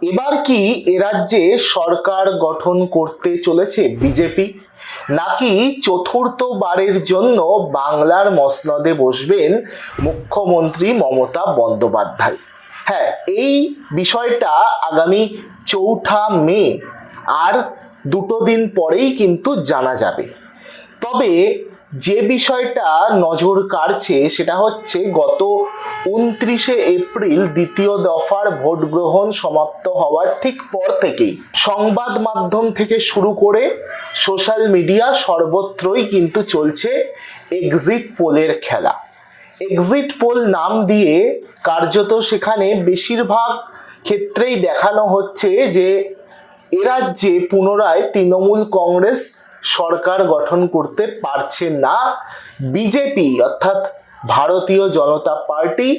এবার কি এ রাজ্যে সরকার গঠন করতে চলেছে বিজেপি, নাকি চতুর্থবারের জন্য বাংলার মসনদে বসবেন মুখ্যমন্ত্রী মমতা বন্দ্যোপাধ্যায়? হ্যাঁ, এই বিষয়টা আগামী 4 মে আর 2 দিন পরেই কিন্তু জানা যাবে। তবে যে বিষয়টা নজর কাড়ছে সেটা হচ্ছে গত 29শে এপ্রিল দ্বিতীয় দফার ভোট গ্রহণ সমাপ্ত হওয়ার ঠিক পর থেকেই সংবাদ মাধ্যম থেকে শুরু করে সোশ্যাল মিডিয়া সর্বত্রই কিন্তু চলছে এক্সিট পোলের খেলা। এক্সিট পোল নাম দিয়ে কার্যত সেখানে বেশিরভাগ ক্ষেত্রেই দেখানো হচ্ছে যে এ রাজ্যে পুনরায় তৃণমূল কংগ্রেস সরকার গঠন করতে পারছে না বিজেপি, অর্থাৎ ভারতীয় জনতা পার্টি।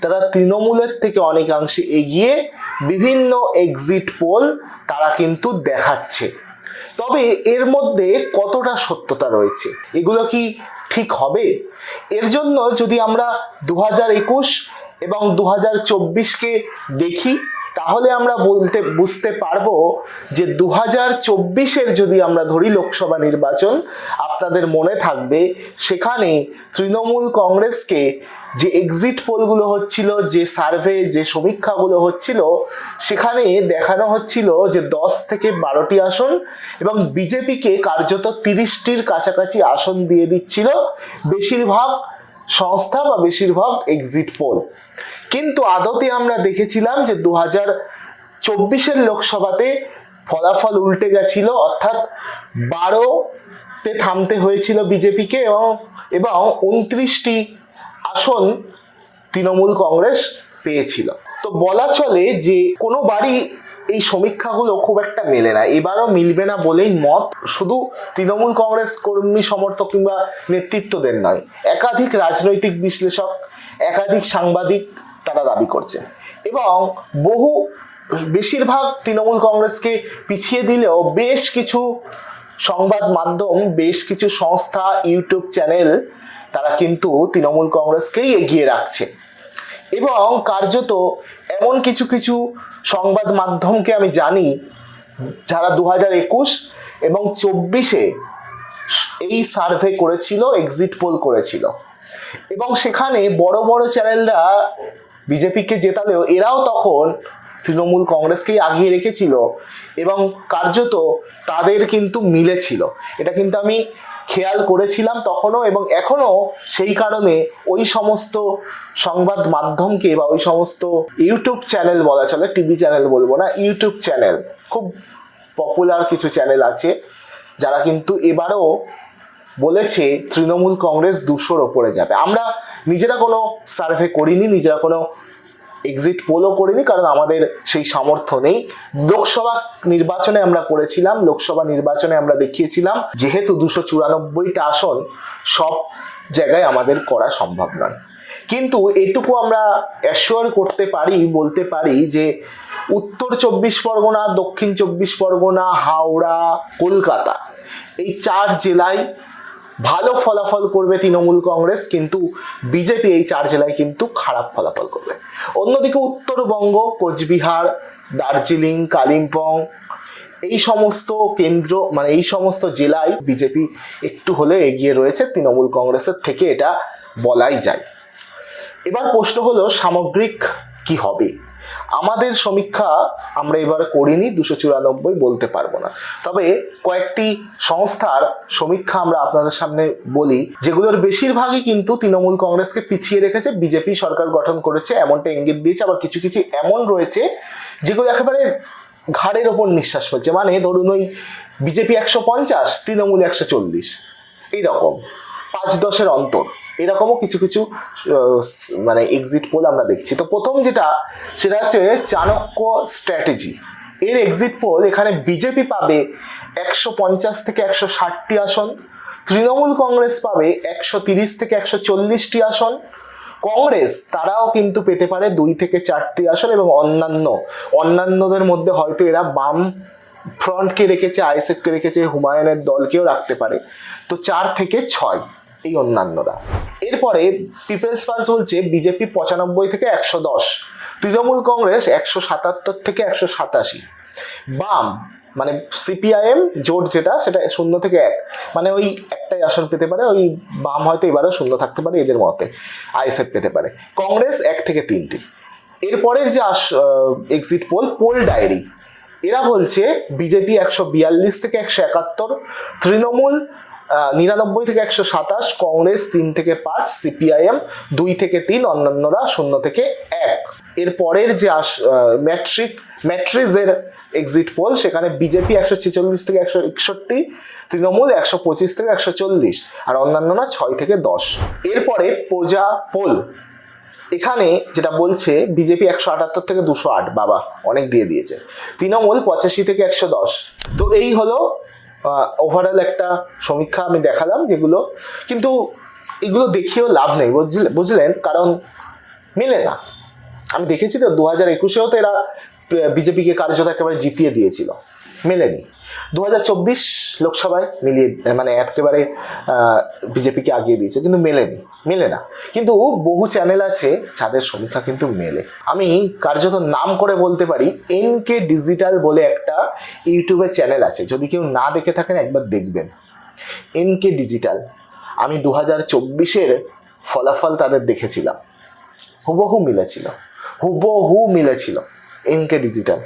তারা তৃণমূলের থেকে অনেকাংশে এগিয়ে বিভিন্ন এক্সিট পোল তারা কিন্তু দেখাচ্ছে। তবে এর মধ্যে কতটা সত্যতা রয়েছে, এগুলো কি ঠিক হবে? এর জন্য যদি আমরা 2021 এবং 2024কে দেখি, তাহলে আমরা বুঝতে পারবো যে 2024-এর যদি আমরা ধরি লোকসভা নির্বাচন, আপনাদের মনে থাকবে সেখানে তৃণমূল কংগ্রেসকে যে এক্সিট পোলগুলো হচ্ছিল, যে সার্ভে, যে সমীক্ষাগুলো হচ্ছিল, সেখানে দেখানো হচ্ছিল যে 10 থেকে 12টি আসন এবং বিজেপিকে কার্যত 30টির কাছাকাছি আসন দিয়ে দিচ্ছিল বেশিরভাগ সংস্থা বা বেশিরভাগ এক্সিট পোল। কিন্তু আদতে আমরা দেখেছিলাম যে 2024-এর লোকসভাতে ফলাফল উল্টে গেছিল, অর্থাৎ 12তে থামতে হয়েছিল বিজেপিকে এবং 29টি আসন তৃণমূল কংগ্রেস পেয়েছিল। তো বলা চলে যে কোনোবারই এই সমীক্ষাগুলো খুব একটা মেলে না, এবারও মিলবে না বলেই মত শুধু তৃণমূল কংগ্রেস কর্মী সমর্থক কিংবা নেতৃত্বদের নয়, একাধিক রাজনৈতিক বিশ্লেষক, একাধিক সাংবাদিক তারা দাবি করছে। এবং বেশিরভাগ তৃণমূল কংগ্রেসকে পিছিয়ে দিলেও বেশ কিছু সংবাদ মাধ্যম, বেশ কিছু সংস্থা, ইউটিউব চ্যানেল তারা কিন্তু তৃণমূল কংগ্রেসকেই এগিয়ে রাখছে। এবং কার্যত এমন কিছু কিছু সংবাদ মাধ্যমকে আমি জানি যারা 2021 এবং 24-এ এই সার্ভে করেছিল, এক্সিট পোল করেছিল, এবং সেখানে বড় বড় চ্যানেলরা বিজেপিকে জেতালেও এরাও তখন তৃণমূল কংগ্রেসকেই আগিয়ে রেখেছিল এবং কার্যত তাদের কিন্তু মিলেছিল। এটা কিন্তু আমি খেয়াল করেছিলাম তখনও এবং এখনও। সেই কারণে ওই সমস্ত সংবাদ মাধ্যমকে বা ওই সমস্ত ইউটিউব চ্যানেল, বলা চলে টিভি চ্যানেল বলবো না, ইউটিউব চ্যানেল, খুব পপুলার কিছু চ্যানেল আছে যারা কিন্তু এবারও বলেছে তৃণমূল কংগ্রেস 200-র ওপরে যাবে। আমরা নিজেরা কোনো সার্ভে করিনি, নিজেরা কোনো এক্সিট পোলও করিনি, কারণ আমাদের সেই সামর্থ্য নেই। লোকসভা নির্বাচনে আমরা করেছিলাম, লোকসভা নির্বাচনে আমরা দেখিয়েছিলাম যেহেতু 294টা আসন সব জায়গায় আমাদের করা সম্ভব নয়। কিন্তু এটুকু আমরা অ্যাসিওর করতে পারি, বলতে পারি যে উত্তর 24 পরগনা, দক্ষিণ 24 পরগনা, হাওড়া, কলকাতা, এই 4 জেলায় ভালো ফলাফল করবে তৃণমূল কংগ্রেস, কিন্তু বিজেপি এই 4 জেলায় কিন্তু খারাপ ফলাফল করবে। অন্যদিকে উত্তরবঙ্গ, কোচবিহার, দার্জিলিং, কালিম্পং, এই সমস্ত কেন্দ্র, মানে এই সমস্ত জেলায় বিজেপি একটু হলে এগিয়ে রয়েছে তৃণমূল কংগ্রেসের থেকে, এটা বলাই যায়। এবার প্রশ্ন হলো সামগ্রিক কি হবে? আমাদের সমীক্ষা আমরা এবার করিনি, 294 বলতে পারবো না, তবে কয়েকটি সংস্থার সমীক্ষা আমরা আপনাদের সামনে বলি, যেগুলোর বেশিরভাগই কিন্তু তৃণমূল কংগ্রেসকে পিছিয়ে রেখেছে, বিজেপি সরকার গঠন করেছে এমনটা ইঙ্গিত দিয়েছে। আবার কিছু কিছু এমন রয়েছে যেগুলো একেবারে ঘাড়ের ওপর নিঃশ্বাস ফেলছে, মানে ধরুন ওই বিজেপি 150, তৃণমূল 140, এইরকম 5-10-এর অন্তর, এরকমও কিছু কিছু মানে এক্সিট পোল আমরা দেখছি। তো প্রথম যেটা, সেটা হচ্ছে চাণক্য স্ট্র্যাটেজি এর এক্সিট পোল। এখানে বিজেপি পাবে 150 থেকে 160টি আসন, তৃণমূল কংগ্রেস পাবে 130 থেকে 140টি আসন, কংগ্রেস তারাও কিন্তু পেতে পারে 2 থেকে 4টি আসন, এবং অন্যান্যদের মধ্যে হয়তো এরা বাম ফ্রন্টকে রেখেছে, আইএসএফকে রেখেছে, হুমায়ুনের দলকেও রাখতে পারে। তো 4 থেকে 6 এই অন্যান্যরা। এরপরে পিপলস পালস বলছে বিজেপি 95 থেকে 110, তৃণমূল কংগ্রেস 177 থেকে 187, বাম মানে সিপিআইএম জোট যেটা সেটা 0 থেকে 1, মানে ওই একটাই আসন পেতে পারে, ওই বাম হয়তো এবারও 0 থাকতে পারে এদের মতে, আইএসএফ পেতে পারে, কংগ্রেস 1 থেকে 3টি। এরপরের যে এক্সিট পোল ডায়েরি, এরা বলছে বিজেপি 142 থেকে 171, তৃণমূল 99 থেকে 127, কংগ্রেস 3 থেকে 5, সিপিআইএম 2 থেকে 3, অন্যান্যরা 0 থেকে 1। এরপরের যে ম্যাট্রিক্সের এক্সিট পোল, সেখানে বিজেপি 146 থেকে 161, তৃণমূল 125 থেকে 140, আর অন্যান্যরা 6 থেকে 10। এরপরে প্রজা পোল, এখানে যেটা বলছে বিজেপি 178 থেকে 208, বাবা অনেক দিয়ে দিয়েছে, তৃণমূল 85 থেকে 110। তো এই হলো ওভারঅল একটা সমীক্ষা আমি দেখালাম, যেগুলো কিন্তু এগুলো দেখিয়েও লাভ নেই, বুঝলেন, কারণ মেলে না। আমি দেখেছি তো 2021-এও তো এরা বিজেপিকে কার্যত একেবারে জিতিয়ে দিয়েছিল, মেলেনি। 2024 লোকসভায় মিলিয়ে মানে একেবারে বিজেপিকে আগিয়ে দিয়েছে, কিন্তু মেলে না। কিন্তু বহু চ্যানেল আছে যাদের সমীক্ষা কিন্তু মেলে। আমি কার্যত নাম করে বলতে পারি, এনকে ডিজিটাল বলে একটা ইউটিউবে চ্যানেল আছে, যদি কেউ না দেখে থাকেন একবার দেখবেন, এনকে ডিজিটাল। আমি 2024-এর ফলাফল তাদের দেখেছিলাম, হুবহু মিলেছিল এনকে ডিজিটাল।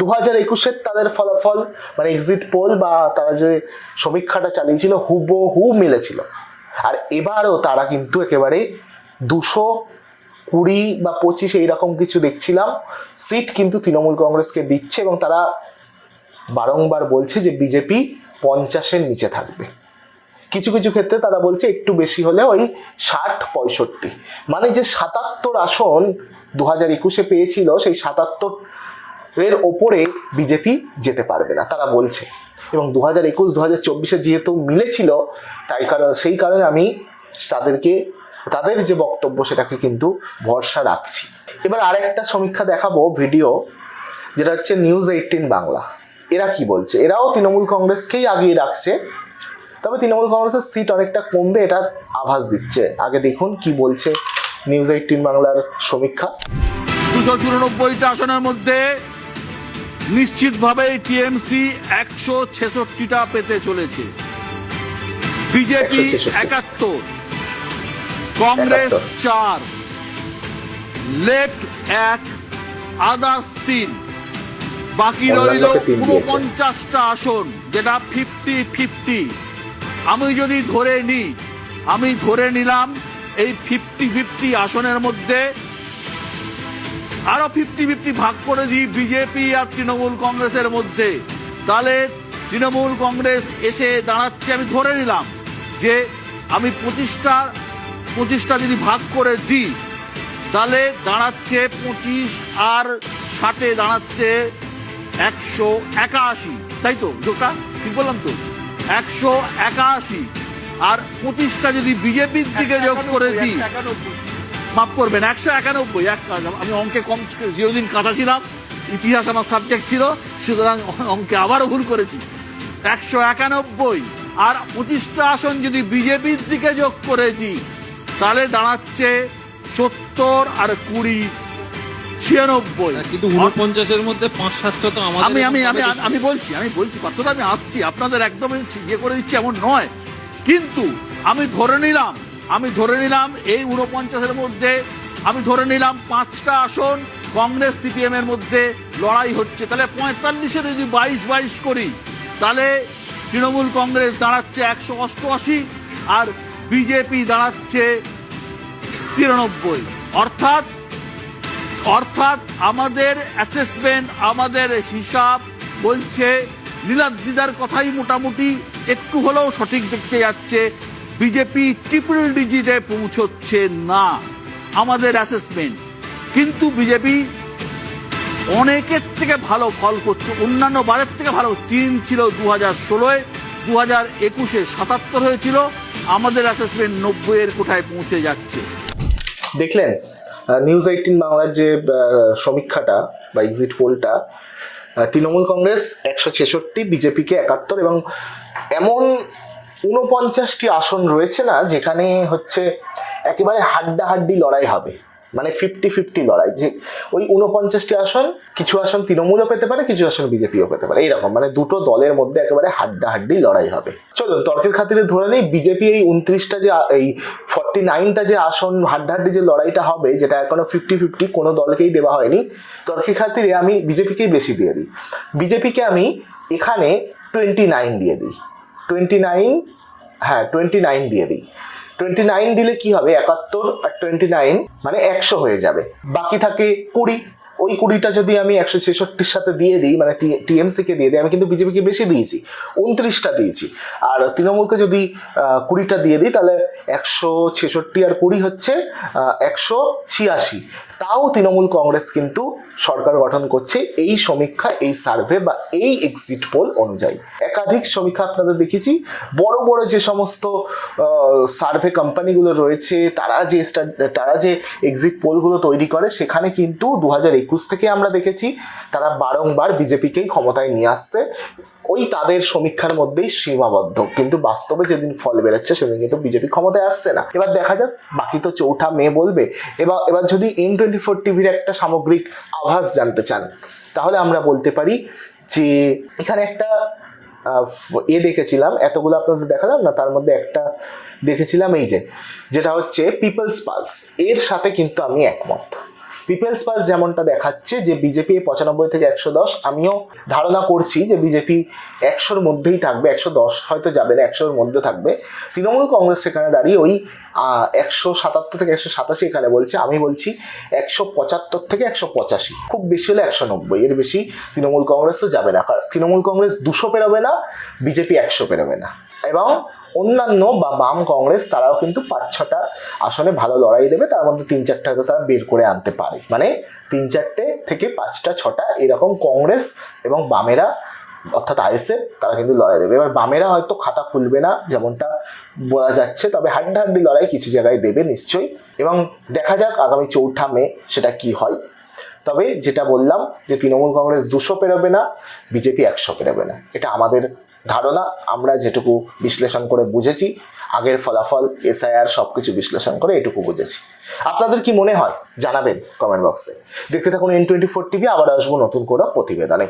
2021-এর তাদের ফলাফল মানে এক্সিট পোল বা তারা যে সমীক্ষাটা চালিয়েছিল হুবহু মিলেছিল। আর এবারও তারা কিন্তু একেবারে 220 বা 25 এইরকম কিছু দেখছিলাম সিট কিন্তু তৃণমূল কংগ্রেসকে দিচ্ছে, এবং তারা বারংবার বলছে যে বিজেপি 50-এর নিচে থাকবে। কিছু কিছু ক্ষেত্রে তারা বলছে একটু বেশি হলে ওই 60-65, মানে যে 77 আসন 2021-এ পেয়েছিল, সেই 77-এর ওপরে বিজেপি যেতে পারবে না তারা বলছে। এবং 2021-2024-এ যেহেতু মিলেছিল, সেই কারণে আমি তাদের যে বক্তব্য সেটাকে কিন্তু ভরসা রাখছি। এবার আরেকটা সমীক্ষা দেখাবো ভিডিও, যেটা হচ্ছে নিউজ 18 বাংলা। এরা কি বলছে, এরাও তৃণমূল কংগ্রেসকেই আগিয়ে রাখছে, তবে তৃণমূল কংগ্রেসের সিট অনেকটা কমবে এটা আভাস দিচ্ছে। আগে দেখুন কি বলছে নিউজ 18 বাংলার সমীক্ষা। 294টা আসনের মধ্যে নিশ্চিতভাবে টিএমসি 166টা পেতে চলেছে, বিজেপি 71, কংগ্রেস 4, লেফট 1, আদার্স 3, বাকি রইল 49টা আসন, যেটা 50-50। আমি যদি ধরে নিলাম এই 50-50 আসনের মধ্যে আরো 50-50 ভাগ করে দিই বিজেপি আর তৃণমূল কংগ্রেসের মধ্যে, তাহলে তৃণমূল কংগ্রেস এসে দাঁড়াচ্ছে, আমি ধরে নিলাম যে আমি 25টা যদি ভাগ করে দিই, তাহলে দাঁড়াচ্ছে 25 আর 60 দাঁড়াচ্ছে 181, তাই তো? যোগটা ঠিক বললাম তো? 181, আর 25টা যদি বিজেপির দিকে যোগ করে দিই, মাফ করবেন 191, আমি অঙ্কে কম চিরদিন কাঁচা ছিলাম, ইতিহাস আমার সাবজেক্ট ছিল, সুতরাং অঙ্কে আবারও ভুল করেছি। 191 আর 25টা আসন যদি বিজেপির দিকে যোগ করে দিই, তাহলে দাঁড়াচ্ছে 70 আর 20 96। কিন্তু 49-এর মধ্যে 5-7টা তো আমাদের। আমি বলছি কথা তো আমি আসছি, আপনাদের একদম ইয়ে করে দিচ্ছি এমন নয়, কিন্তু আমি ধরে নিলাম এই 49-এর মধ্যে আমি ধরে নিলাম 5টা আসন কংগ্রেস সিপিএম এর মধ্যে লড়াই হচ্ছে, তাহলে 45-এ যদি 22 করি, তাহলে তৃণমূল কংগ্রেস দাঁড়াচ্ছে 188 আর বিজেপি দাঁড়াচ্ছে 93। অর্থাৎ আমাদের অ্যাসেসমেন্ট, আমাদের হিসাব বলছে, নীলাদ্রিদার কথাই মোটামুটি একটু হলেও সঠিক দেখতে যাচ্ছে, বিজেপি ট্রিপল ডিজিটে পৌঁছচ্ছে না আমাদের অ্যাসেসমেন্ট। কিন্তু বিজেপি অনেকের থেকে ভালো ফল করছে, অন্যান্য বারের থেকে ভালো। 3 ছিল 2016-এ, 2021-এ 77 হয়েছিল, আমাদের অ্যাসেসমেন্ট 90-এর কোঠায় পৌঁছে যাচ্ছে। দেখলেন নিউজ 18 বাংলার যে সমীক্ষাটা বা এক্সিট পোলটা, তৃণমূল কংগ্রেস 166, বিজেপিকে 71, এবং এমন 49টি আসন রয়েছে না যেখানে হচ্ছে একেবারে হাড্ডাহাড্ডি লড়াই হবে, মানে 50-50 লড়াই, যে ওই 49টি আসন কিছু আসন তৃণমূলও পেতে পারে, কিছু আসন বিজেপিও পেতে পারে, এইরকম মানে দুটো দলের মধ্যে একেবারে হাড্ডাহাড্ডি লড়াই হবে। চলুন তর্কের খাতিরে ধরে নেই বিজেপি এই 29টা যে এই 49টা যে আসন হাড্ডাহাড্ডি যে লড়াইটা হবে, যেটা এখনো 50-50 কোনো দলকেই দেওয়া হয়নি, তর্কের খাতিরে আমি বিজেপিকেই বেশি দিয়ে দিই। বিজেপিকে আমি এখানে 29 দিয়ে দিই, 29 দিয়ে দিই। 29 দিলে কি হবে, 71 আর 29 মানে 100 হয়ে যাবে, বাকি থাকে 20। ওই 20টা যদি আমি 166-র সাথে দিয়ে দিই, মানে টিএমসি কে দিয়ে দিই, আমি কিন্তু বিজেপিকে বেশি দিয়েছি, 29টা দিয়েছি। আর তৃণমূলকে যদি 20টা দিয়ে দিই, তাহলে 166 আর 20 হচ্ছে 186। তাও তৃণমূল কংগ্রেস কিন্তু সরকার গঠন করছে এই সমীক্ষা, এই সার্ভে বা এই এক্সিট পোল অনুযায়ী। একাধিক সমীক্ষা আপনাদের দেখেছি, বড় বড় যে সমস্ত সার্ভে কোম্পানিগুলো রয়েছে, তারা যে এক্সিট পোলগুলো তৈরি করে, সেখানে কিন্তু 2021 থেকে আমরা দেখেছি তারা বারংবার বিজেপিকেই ক্ষমতায় নিয়ে আসছে, ওই তাদের সমীক্ষার মধ্যেই সীমাবদ্ধ। কিন্তু বাস্তবে যেদিন ফল বেরোচ্ছে সেদিন কিন্তু বিজেপি ক্ষমতায় আসছে না। এবার দেখা যাক, বাকি তো 4ঠা মে বলবে। এবার যদি N24 টিভির একটা সামগ্রিক আভাস জানতে চান, তাহলে আমরা বলতে পারি যে এখানে একটা দেখেছিলাম, এতগুলো আপনাদের দেখালাম না, তার মধ্যে একটা দেখেছিলাম এই যেটা হচ্ছে পিপলস পালস, এর সাথে কিন্তু আমি একমত। পিপলস পালস যেমনটা দেখাচ্ছে যে বিজেপি 95 থেকে 110, আমিও ধারণা করছি যে বিজেপি 100-র মধ্যেই থাকবে, 110 হয়তো যাবে না, 100-র মধ্যে থাকবে। তৃণমূল কংগ্রেস সেখানে দাঁড়িয়ে ওই 177 থেকে 187 এখানে বলছে, আমি বলছি 175 থেকে 185, খুব বেশি হলে 190, এর বেশি তৃণমূল কংগ্রেসও যাবে না, কারণ তৃণমূল কংগ্রেস 200 পেরোবে না, বিজেপি 100 পেরোবে না। এবং অন্যান্য বা বাম কংগ্রেস তারাও কিন্তু 5-6টা আসনে ভালো লড়াই দেবে, তার মধ্যে 3-4টা হয়তো তারা বের করে আনতে পারে, মানে 3-4টে থেকে 5টা-6টা এরকম কংগ্রেস এবং বামেরা অর্থাৎ আইএসএফ তারা কিন্তু লড়াই দেবে। এবার বামেরা হয়তো খাতা খুলবে না যেমনটা বলা যাচ্ছে, তবে হাড্ডাহাড্ডি লড়াই কিছু জায়গায় দেবে নিশ্চয়ই, এবং দেখা যাক আগামী 4ঠা মে সেটা কি হয়। তবে যেটা বললাম যে তৃণমূল কংগ্রেস 200 পেরোবে না, বিজেপি 100 পেরোবে না, এটা আমাদের ধারণা, আমরা যেটুকু বিশ্লেষণ করে বুঝেছি, আগের ফলাফল SIR সবকিছু বিশ্লেষণ করে এটুকু বুঝেছি। আপনাদের কি মনে হয় জানাবেন কমেন্ট বক্সে। দেখতে থাকুন N24 টিভি, আবার আসবো নতুন কোনো প্রতিবেদনে।